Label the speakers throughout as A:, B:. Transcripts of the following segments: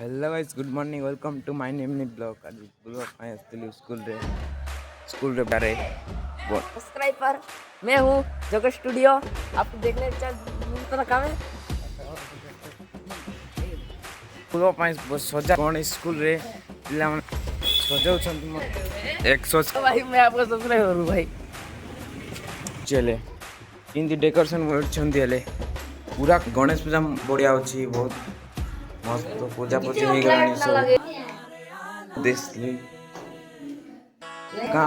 A: Hello guys, good morning, welcome to my name blog. आज blog में आसली school रे बारे बोल
B: सब्सक्राइबर मैं हूँ जगत स्टूडियो। आप देखने चल तो रखा है
A: स्कूल में सजा कौन स्कूल रे पिला मन सजाउछन 100
B: तो भाई मैं आपका सब्सक्राइबर हूँ भाई।
A: चले इनती डेकोरेशन करछंती हेले पूरा गणेश पूजा बढ़िया अछि। बहुत मस्त पूजा पूजी हो गलानी सब देशली का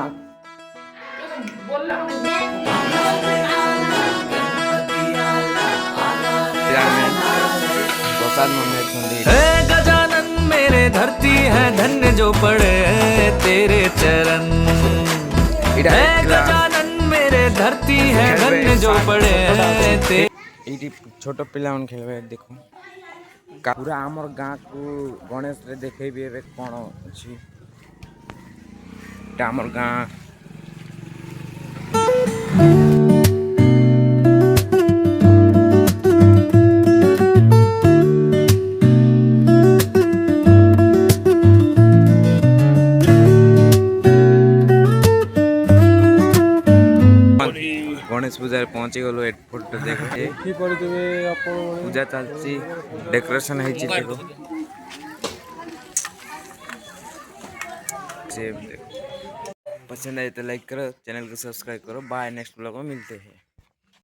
A: प्रसाद मम्मी
C: है गजानन मेरे धरती है धन्य जो पड़े तेरे चरण। है गजानन मेरे धरती है धन्य जो पड़े
A: ये छोट पिला खेल देखो पूरा आमर गाँ को गणेश रे देखेबी एबे कौन अछि आमर गाँ गणेश पूजा पहुंची गलो। फोटो देखे पूजा चलती डेकोरेशन है देखो पसंद आए तो लाइक करो, चैनल को सब्सक्राइब करो। बाय, नेक्स्ट ब्लॉग में मिलते हैं।